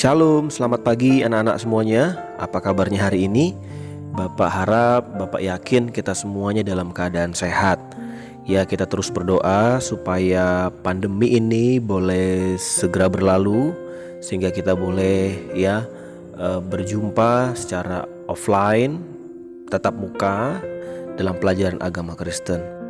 Shalom, selamat pagi anak-anak semuanya. Apa kabarnya hari ini? Bapak harap, Bapak yakin kita semuanya dalam keadaan sehat. Ya, kita terus berdoa supaya pandemi ini boleh segera berlalu, sehingga kita boleh berjumpa secara offline, tatap muka dalam pelajaran agama Kristen.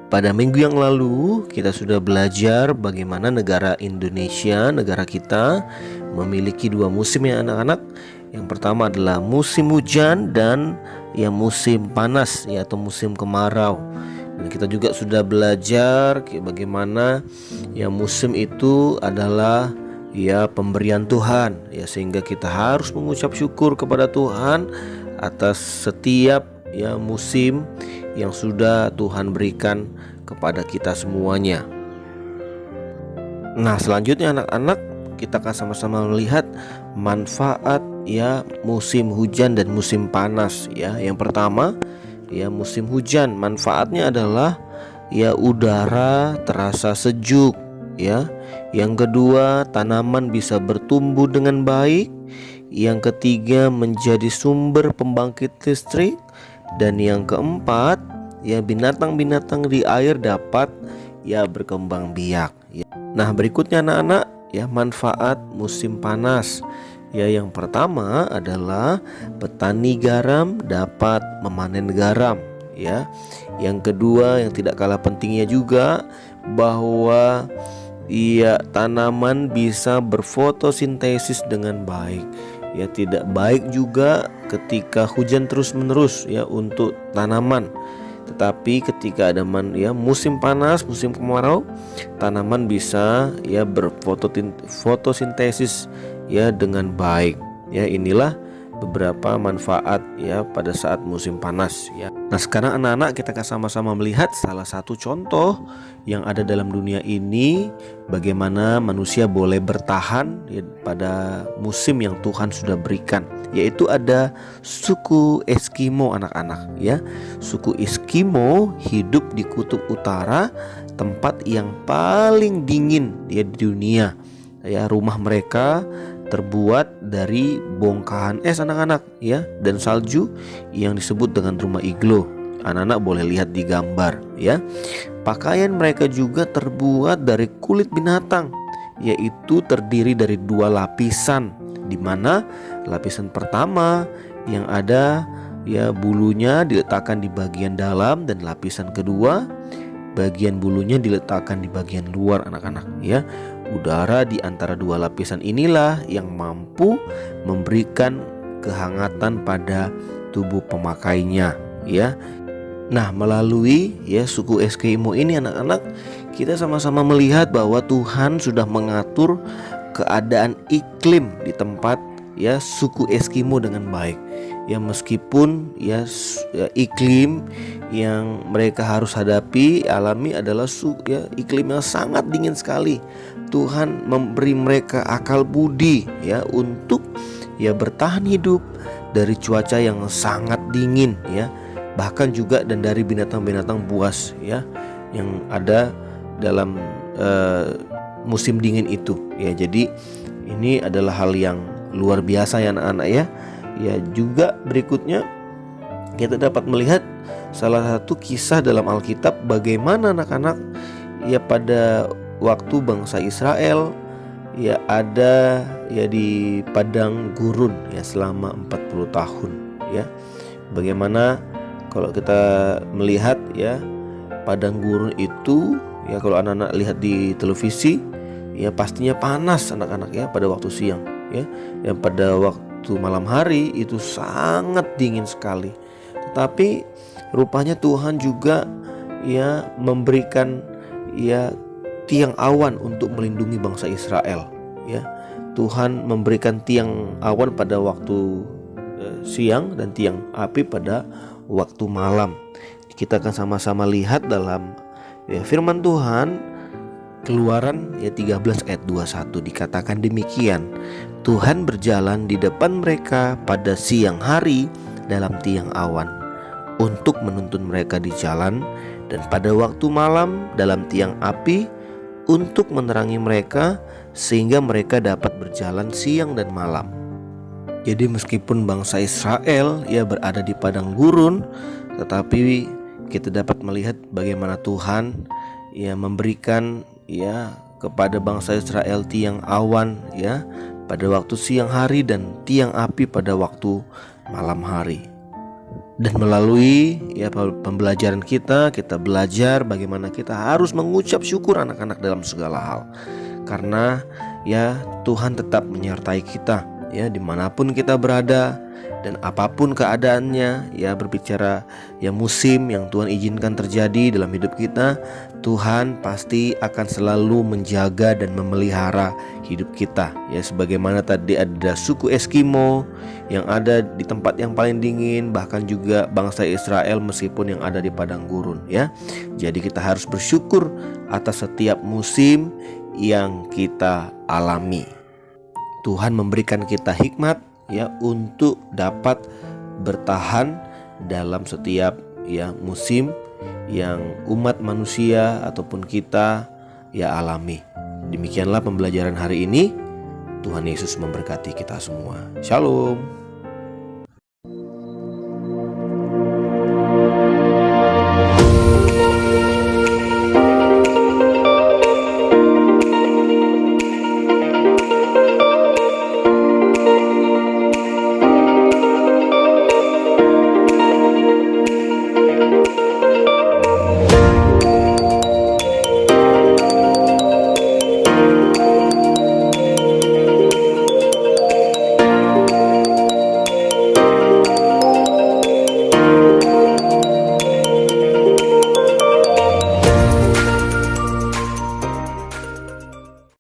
Pada minggu yang lalu kita sudah belajar bagaimana negara Indonesia, negara kita memiliki dua musim ya anak-anak. Yang pertama adalah musim hujan dan musim panas atau musim kemarau. Dan kita juga sudah belajar bagaimana musim itu adalah pemberian Tuhan sehingga kita harus mengucap syukur kepada Tuhan atas setiap musim yang sudah Tuhan berikan kepada kita semuanya. Nah, selanjutnya anak-anak, kita akan sama-sama melihat manfaat musim hujan dan musim panas ya. Yang pertama musim hujan, manfaatnya adalah udara terasa sejuk ya. Yang kedua, tanaman bisa bertumbuh dengan baik. Yang ketiga, menjadi sumber pembangkit listrik. Dan yang keempat, binatang-binatang di air dapat berkembang biak. Nah, berikutnya anak-anak, manfaat musim panas. Yang pertama adalah petani garam dapat memanen garam ya. Yang kedua, yang tidak kalah pentingnya juga, bahwa tanaman bisa berfotosintesis dengan baik. Tidak baik juga ketika hujan terus-menerus untuk tanaman. Tetapi ketika ada musim panas, musim kemarau, tanaman bisa berfotosintesis dengan baik. Inilah beberapa manfaat pada saat musim panas ya. Nah, sekarang anak-anak, kita akan sama-sama melihat salah satu contoh yang ada dalam dunia ini, bagaimana manusia boleh bertahan pada musim yang Tuhan sudah berikan, yaitu ada suku Eskimo anak-anak ya. Suku Eskimo hidup di kutub utara, tempat yang paling dingin di dunia ya. Rumah mereka terbuat dari bongkahan es anak-anak ya, dan salju yang disebut dengan rumah iglo. Anak-anak boleh lihat di gambar ya. Pakaian mereka juga terbuat dari kulit binatang, yaitu terdiri dari dua lapisan, di mana lapisan pertama yang ada bulunya diletakkan di bagian dalam, dan lapisan kedua bagian bulunya diletakkan di bagian luar anak-anak ya. Udara di antara dua lapisan inilah yang mampu memberikan kehangatan pada tubuh pemakainya ya. Nah, melalui suku Eskimo ini anak-anak, kita sama-sama melihat bahwa Tuhan sudah mengatur keadaan iklim di tempat suku Eskimo dengan baik. Meskipun iklim yang mereka harus alami adalah iklim yang sangat dingin sekali, Tuhan memberi mereka akal budi untuk bertahan hidup dari cuaca yang sangat dingin bahkan juga dan dari binatang-binatang buas yang ada dalam musim dingin itu Jadi ini adalah hal yang luar biasa ya anak-anak ya. Juga berikutnya kita dapat melihat salah satu kisah dalam Alkitab, bagaimana anak-anak pada waktu bangsa Israel ada di padang gurun selama 40 tahun ya. Bagaimana kalau kita melihat padang gurun itu kalau anak-anak lihat di televisi pastinya panas anak-anak pada waktu siang dan pada waktu malam hari itu sangat dingin sekali. Tetapi rupanya Tuhan juga memberikan tiang awan untuk melindungi bangsa Israel Tuhan memberikan tiang awan pada waktu siang dan tiang api pada waktu malam. Kita akan sama-sama lihat dalam firman Tuhan, Keluaran 13 ayat 21, dikatakan demikian: Tuhan berjalan di depan mereka pada siang hari dalam tiang awan untuk menuntun mereka di jalan, dan pada waktu malam dalam tiang api untuk menerangi mereka sehingga mereka dapat berjalan siang dan malam. Jadi meskipun bangsa Israel ya berada di padang gurun, tetapi kita dapat melihat bagaimana Tuhan ya memberikan ya kepada bangsa Israel tiang awan ya pada waktu siang hari dan tiang api pada waktu malam hari. Dan melalui ya pembelajaran kita belajar bagaimana kita harus mengucap syukur anak-anak dalam segala hal. Karena ya Tuhan tetap menyertai kita ya dimanapun kita berada dan apapun keadaannya ya, berbicara ya musim yang Tuhan izinkan terjadi dalam hidup kita, Tuhan pasti akan selalu menjaga dan memelihara hidup kita ya. Sebagaimana tadi ada suku Eskimo yang ada di tempat yang paling dingin, bahkan juga bangsa Israel meskipun yang ada di padang gurun ya. Jadi kita harus bersyukur atas setiap musim yang kita alami. Tuhan memberikan kita hikmat ya untuk dapat bertahan dalam setiap ya musim yang umat manusia ataupun kita ya alami. Demikianlah pembelajaran hari ini. Tuhan Yesus memberkati kita semua. Shalom.